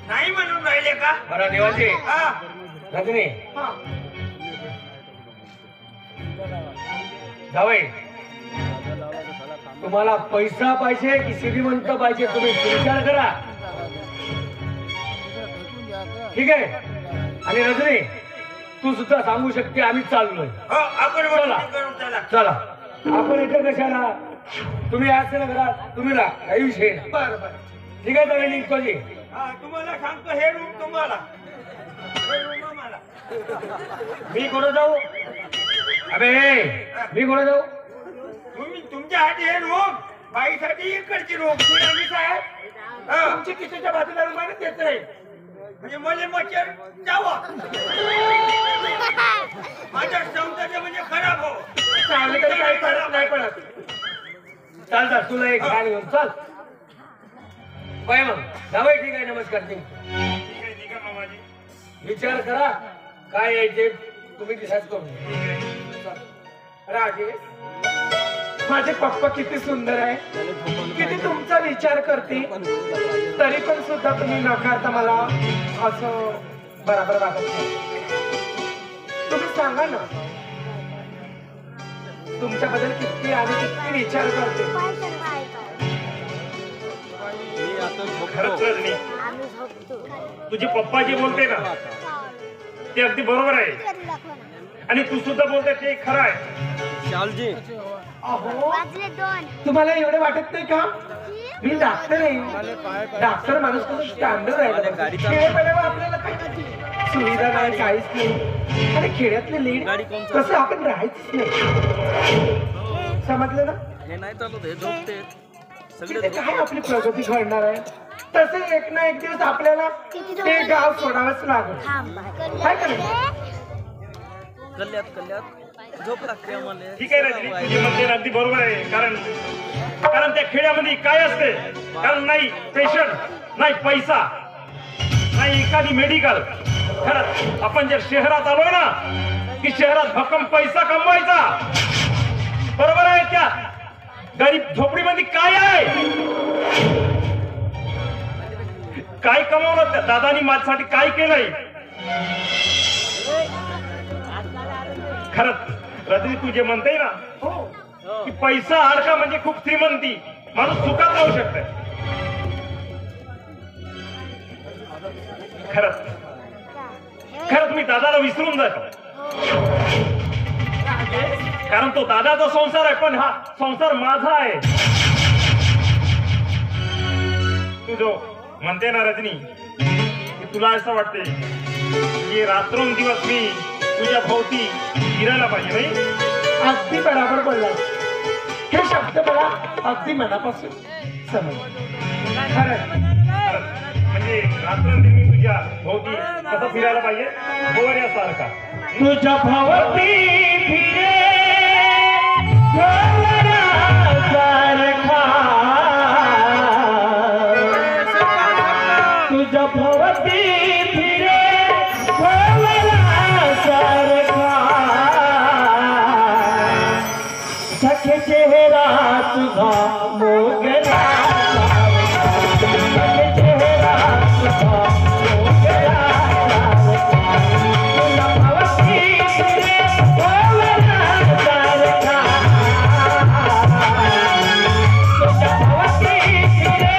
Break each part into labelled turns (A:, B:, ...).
A: नाही म्हणून राहिले का?
B: बरं देवाजी रजनी जावई तुम्हाला पैसा पाहिजे की श्रीमंत पाहिजे तुम्ही विचार करा. ठीक आहे. आणि रजनी तू सुद्धा सांगू शकते आम्ही चाललोय.
A: आपण
B: चला आपण इथे कशाला तुम्ही असं ना करा तुम्ही राहा काही विषय नाही.
A: बरं बरं
B: ठीक आहे जावई निघतो जी.
A: तुम्हाला सांगतो हे रूम तुम्हाला
B: मी कुठं जाऊ अबे मी कुठं जाऊ
A: तुम्ही तुमच्यासाठी हे रूम बाईसाठी इकडची रूम साहेब तुमची किचनच्या बाजूला रूमाने देत आहे म्हणजे मला मच्छर जावा माझ्या सौंदर्य म्हणजे खराब हो
B: चालले तरी काही फरक नाही पडत. चाल चाल तुला एक गाडी घेऊन चाल. काय मग जावई ठीक आहे नमस्कार जी. विचार करा काय यायचे तुम्ही डिसाईड करून राजे.
C: माझे पप्पा किती सुंदर आहे किती तुमचा विचार करते तरी पण सुद्धा तुम्ही नकारता मला असं बरोबर वागत नाही. तुम्ही सांगा ना तुमच्याबद्दल किती आणि किती विचार करते.
A: खरंच रजनी तुझे पप्पा जे बोलते ना ते अगदी बरोबर आहे आणि तू सुद्धा बोलते ते खरं आहे.
C: अहो तुम्हाला एवढे वाटत नाही का मी डॉक्टर आहे. डॉक्टर माणूस कसं स्टँडर्ड आहे. खेड्यापाड्यावर आपल्याला काही सुविधा नाही काहीच नाही आणि खेड्यातले लीड कसं आपण राहायचंच नाही. समजलं ना. तिथे काय आपली प्रगती घडणार आहे. तसे एक ना एक दिवस आपल्याला ते गाव सोडावंच लागेल काय करायचं.
A: ठीक आहे रजनी तुझे म्हणते अगदी बरोबर आहे कारण त्या खेड्यामध्ये काय असते कारण नाही पेशंट नाही पैसा नाही एखादी मेडिकल. खरंच आपण जर शहरात आलोय ना की शहरात भक्कम पैसा कमवायचा बरोबर आहे. त्या गरीब झोपडीमध्ये काय आहे काय कमवलं त्या दादानी माझ्यासाठी काय केलंय. खरंच रजनी तू जे म्हणते ना की पैसा अडका म्हणजे खूप श्रीमंती माणूस सुखात राहू शकते. खरंच मी दादाला विसरून जातो कारण तो दादाचा संसार आहे पण हा संसार माझा आहे. तू जो म्हणते ना रजनी की तुला असं वाटते की रात्रंदिवस मी तुझ्या भोवती फिरायला पाहिजे नाही.
C: अगदी बरोबर बोलला. हे शब्द मला अगदी मनापासून समजले.
A: म्हणजे रात्रंदिवस मी तुझ्या भोवती कसं फिरायला पाहिजे भोवऱ्यासारखा.
C: तुझ्या भोवती फिरे तुझ्या भोवती फिरे सखे चेहरा तुझा मोगरा सखे चेहरा तुझा मोगरा तुझ्या भोवती फिरे तुझ्या भोवती फिरे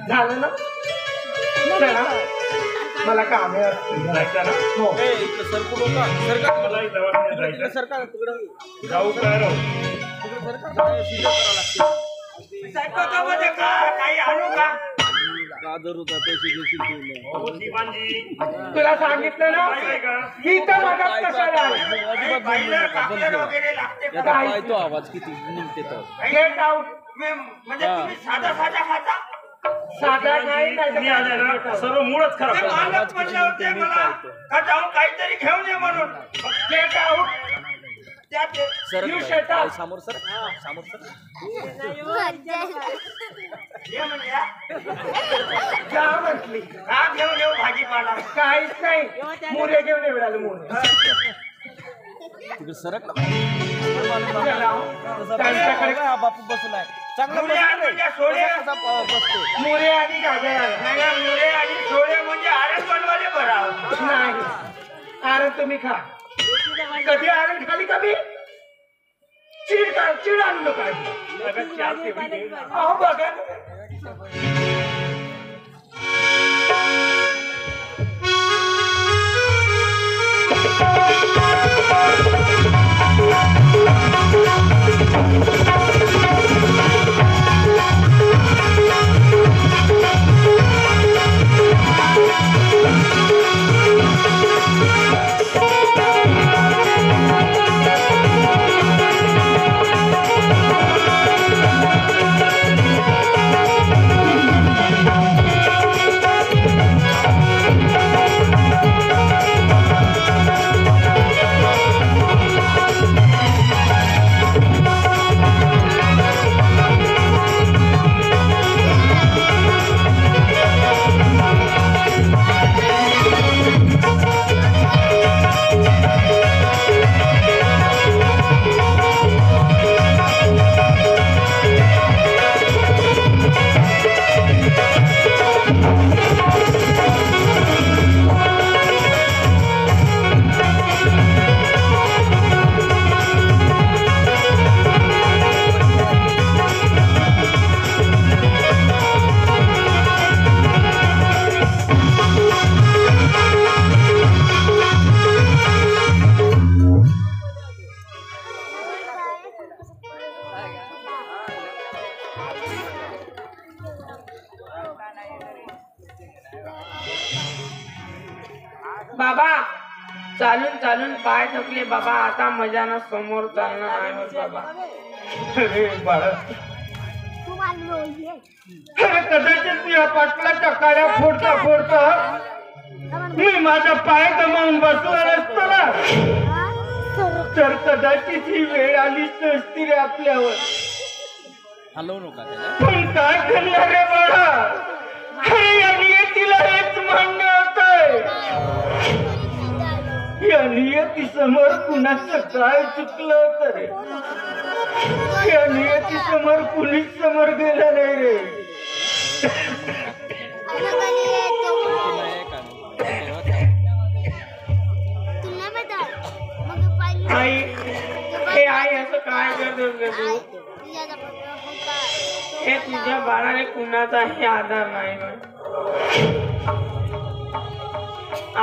C: झालं ना चला मला काम
A: जाऊ काय राव
B: काही आणू का
C: तुला सांगितलं ना ही तर मदत कशाला
D: आवाज किती निघते तर
C: गेट आउट
B: म्हणजे तुम्ही साधा साधा खाता
C: साधा नाही
A: तुम्ही आले ना सर्व मूळच खराब
B: ते मालक म्हणले होते मला का जाऊन काहीतरी घेऊन ये म्हणून
C: get out
D: sir
C: shut up.
D: समोर सर समोर सर
B: ये म्हणजे हा?
C: का म्हटली
B: का घेऊन येऊ भाजीपाला
C: काहीच नाही मुले घेऊन येऊ राहिले मुले
D: तिकडे सरक
C: त्यांच्याकडे
D: बापू बसून आहे चांगलं
B: मुले आणि म्हणजे सोळे
D: बसते
C: मुले आणि गाजर
B: नाही ना, मुले आणि सोळे म्हणजे आरस बनवाले बरं
C: नाही आरण तुम्ही खा कधी आरण खाली कमी चिड आणलं काय अहो बघा बाबा चालून चालून पाय थकले बाबा आता मजानं समोर चालणार आहे बाबा अरे बाळा अरे कदाचित मी पाटलाच्या काड्या फोडता फोडता मी माझा पाय गमावून बसला नसतो ना तर कदाचित ही वेळ आलीच नसती रे आपल्यावर.
D: हलवू नका त्याला.
C: पण काय करणार रे बाळा, अरे या नियतीला हेच मान्य होतंय. या नियती समोर कुणाचं काय चुकलं होतं रे. या नियती समोर कुणीच समोर गेलं नाही रे. आई, हे आई असं काय करतोस ग तू? हे तुझ्या बाळाने कुणाचाही आधार नाही ग.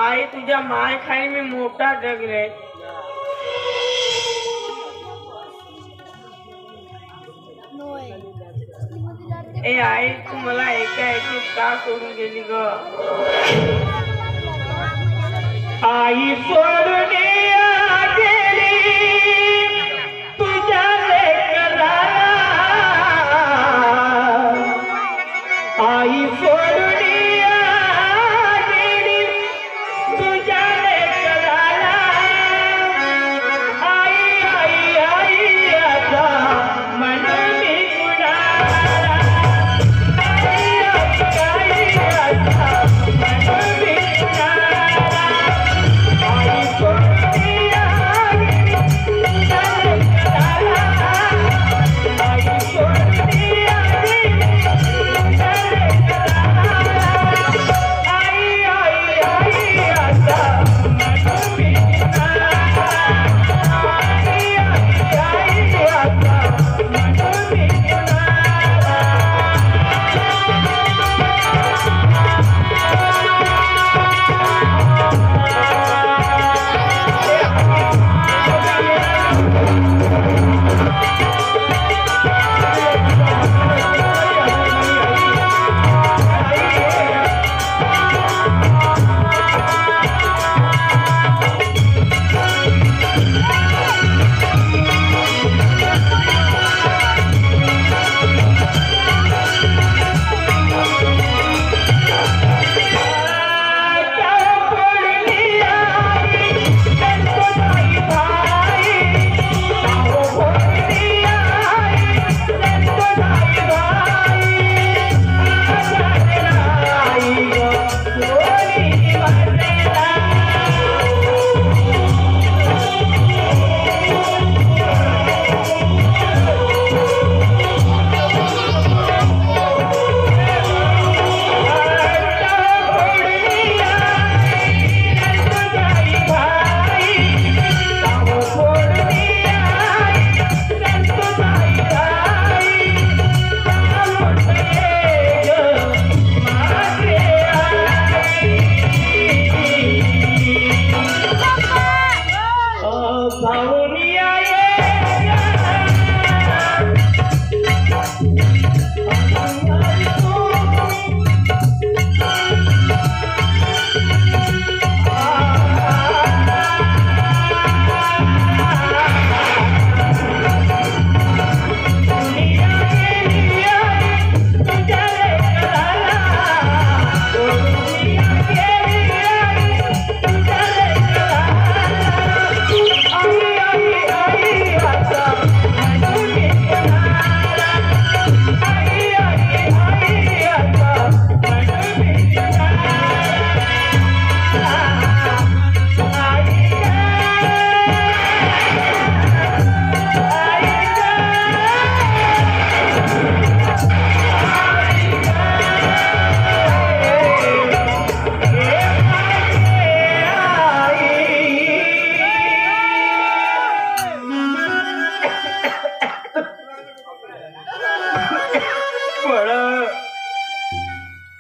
C: आई तुझ्या माय खाली मी मोठा जगले. ए आई तू मला एकाएकी का सोडून गेली ग. आई सोडून गेली तुझ्या लेकराला. आई सोडून गेली तुझ्या लेकराला. आई आई आई आता म्हणून मी कुणाला. आई आई आता म्हणून मी कुणाला. आई सोडून गेली तुझ्या लेकराला. आई सोडून गेली तुझ्या लेकराला. आई आई आई आता म्हणून मी कुणाला. आई आई आई आता म्हणून मी कुणाला.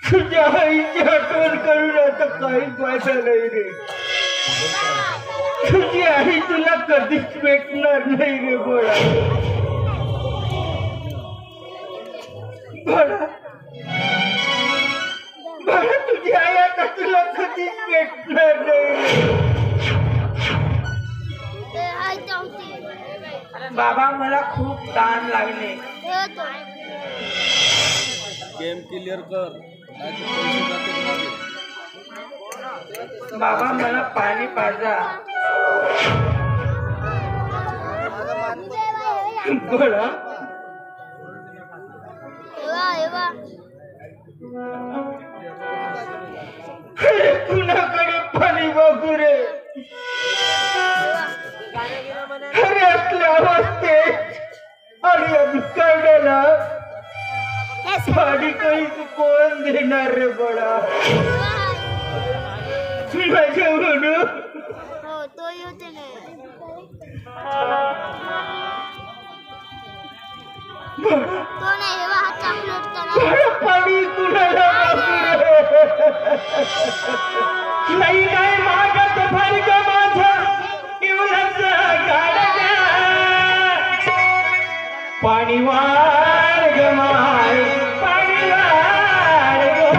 C: तुझ्या आईची आठवण करून आता काहीच वाचा नाही रे. तुझी आई तुला कधीच भेटणार नाही रे बोळा. बाळा तुझी आई आता तुला कधीच भेटणार नाही. बाबा मला खूप ताण लागले.
D: गेम क्लिअर कर. नाही तर पैसे जातील मागे.
C: बाबा मला पाणी पाजा. बोला कुणाकडे पाणी बघू रे. अरे असल्या अवस्थेत आणि अभिकरणाला पाणी काही कोण देणार रे बडा. माझ्या म्हणून
E: तो येते तो नाही हा चॉकलेट करा.
C: पाणी कुणाला नाही नाही मागत फरक माझं इवलंच गाडग. पाणी वाढ ग माय पाणी वाढ ग.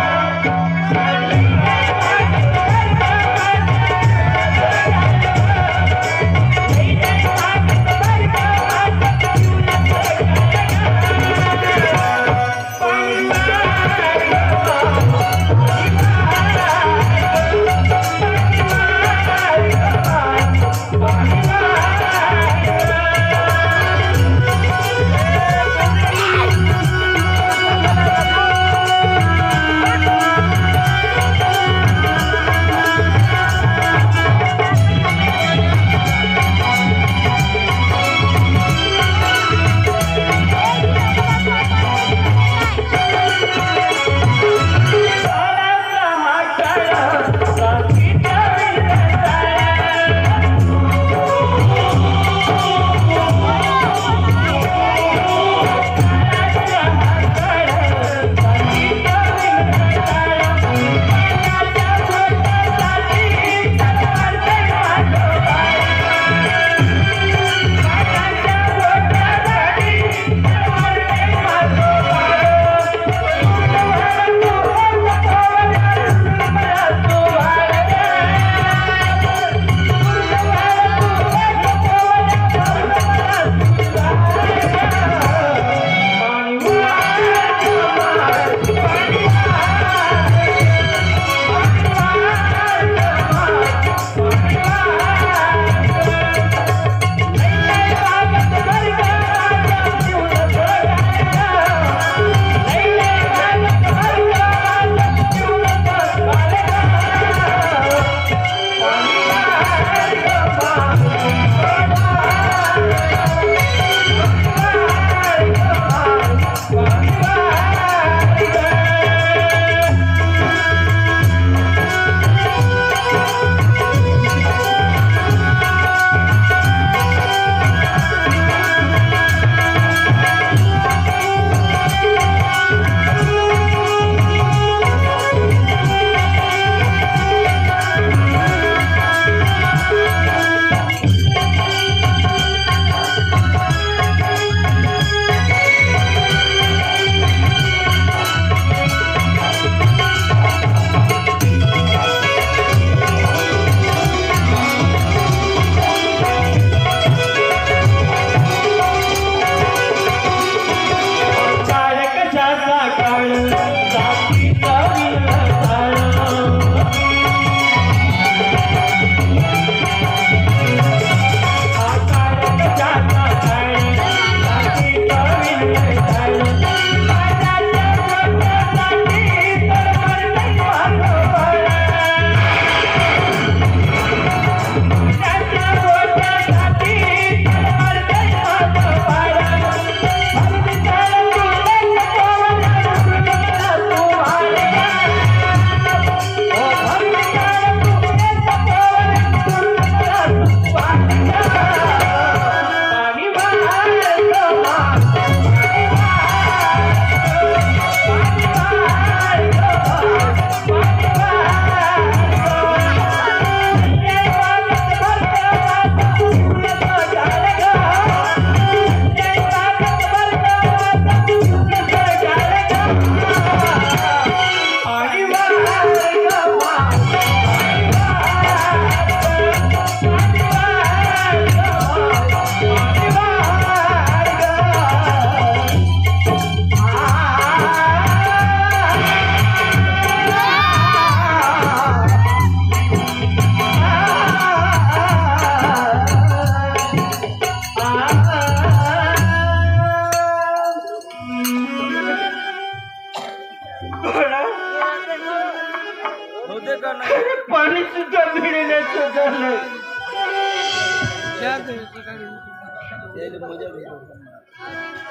C: झालंय.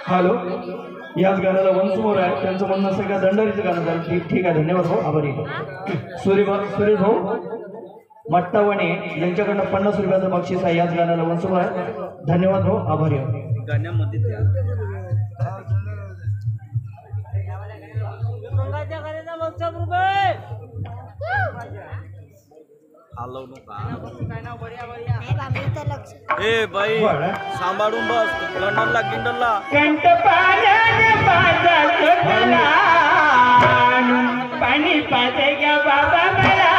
C: हॅलो, याच गाण्याला वंशमोर आहे, त्यांचं म्हणणं असं का दंडारीचं गाणं झालं. ठीक आहे, धन्यवाद भाऊ, आभारी. सुरेश भाऊ मट्टावणे यांच्याकडनं 50 रुपयाचं बक्षीस आहे. याच गाण्याला वंशमोर आहे. धन्यवाद भाऊ, आभारी.
D: गाण्यामध्ये हलवू नका. ए बाई सांभाळून बस. लंडनला गिंडनला
C: पाणी पाजे घ्या बाबा मला.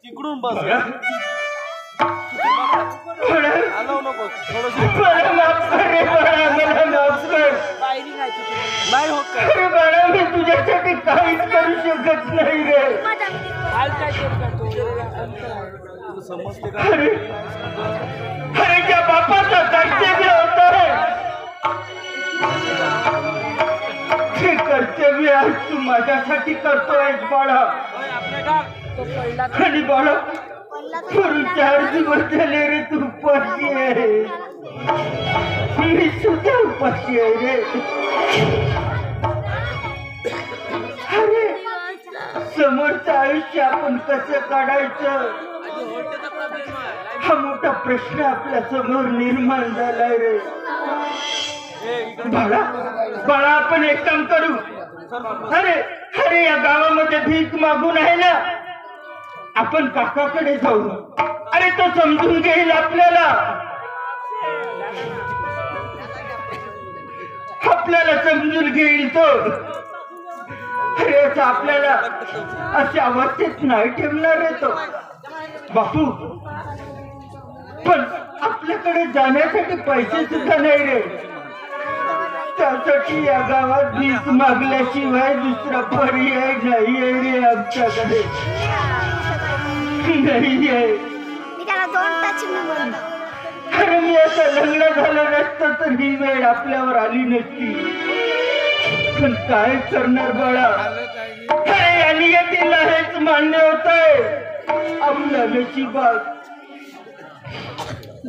D: तिकडून बस. हलवू नको. थोडस नाही होत काय.
C: मी तुझ्यासाठी काहीच करू शकत नाही रे.
D: समजते का.
C: अरे त्या बापाचं कर्तव्य होतं. हे कर्तव्य आज तू माझ्यासाठी करतोय बाळा. आणि बाळा करून 4 दिवस झाले रे तू उपाशी आहे. मी सुद्धा उपाशी आहे रे. अरे समोरचं आयुष्य आपण कसं काढायचं हा मोठा प्रश्न आपल्या समोर निर्माण झालाय रे. बाळा बाळा आपण एक काम करू. अरे अरे या गावामध्ये भीक मागून आहे ना, आपण काकाकडे जाऊ. अरे तो समजून घेईल आपल्याला. आपल्याला समजून घेईल तो. अरे असं आपल्याला अशा अवस्थेत नाही ठेवणार आहे तो बापू. पण आपल्याकडे जाण्यासाठी पैसे सुद्धा नाही रे. त्यासाठी या गावात भीक मागल्याशिवाय दुसरा पर्याय नाही आहे रे आमच्याकडे. नाही आहे. अरे मी असं लग्न झालं नसतं तर ही वेळ आपल्यावर आली नसती. पण काय करणार बाळा. अरे आणि यातीला हेच मान्य होत आहे. आपल्या नशिबात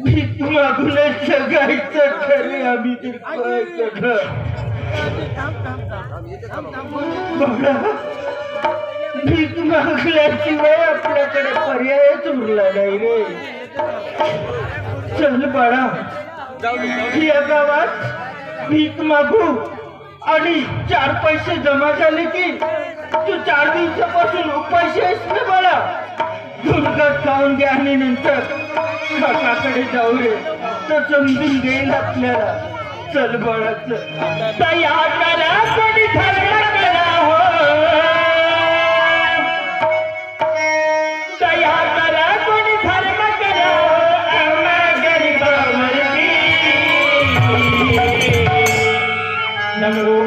C: भीक मागूनच जगायचं खरे. आम्ही ते काय करणार बाळा. भीक मागल्याशिवाय आपल्याकडे चांगला नाही रे. चल बाळा, या गावात भीक मागू आणि 4 पैसे जमा झाले की तू 4 दिवसापासून उपाशी आहेस ना बाळा. दुर्गात खाऊन घ्या आणि नंतर काकाकडे जाऊ रे, तर समजून घेईल आपल्याला. चल बाळा चल. तया करा कोणी धर्म करा हो, तया करा कोणी धर्म करा आम्हा गरीबावरती. नमो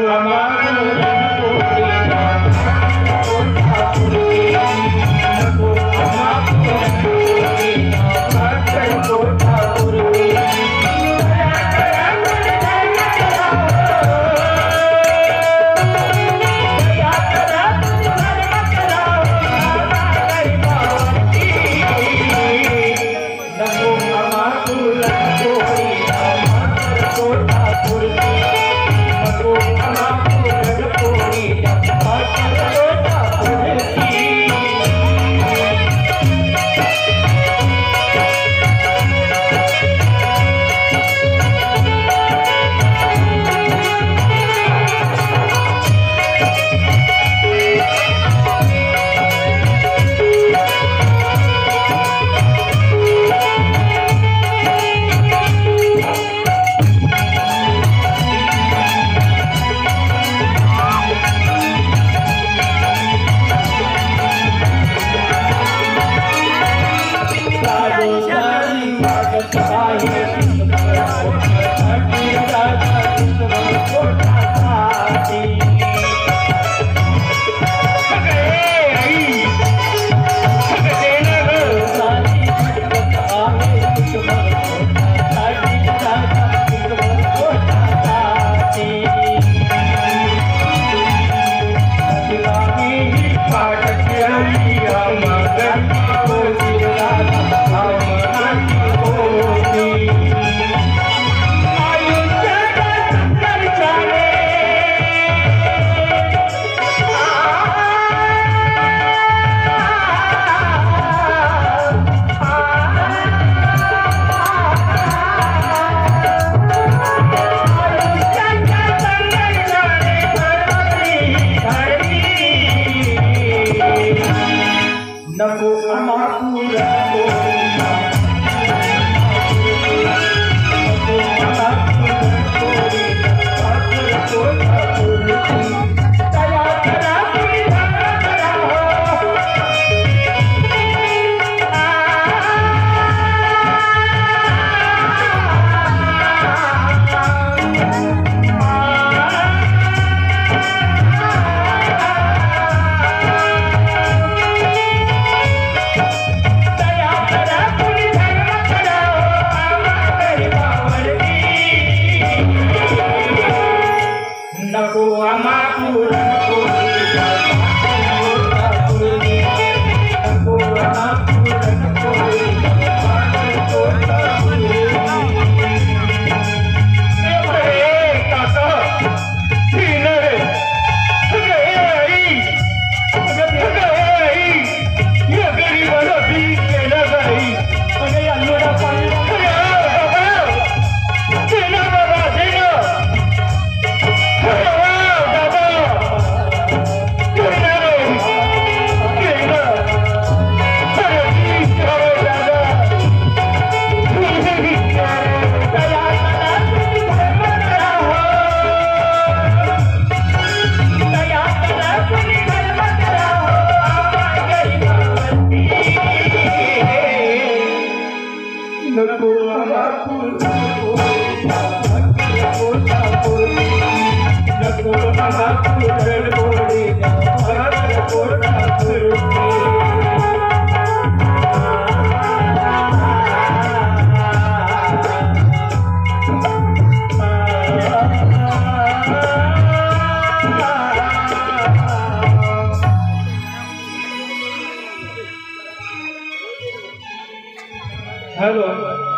C: हॅलो,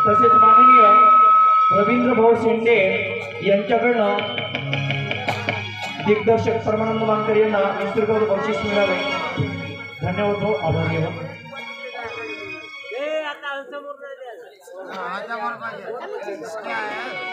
C: तसेच माननीय रवींद्र भाऊ शिंदे यांच्याकडनं दिग्दर्शक परमानंद मानकर यांना निसर्ग बक्षीस मिळावे. धन्यवाद हो, आभारी आहे.
F: समोर पाहिजे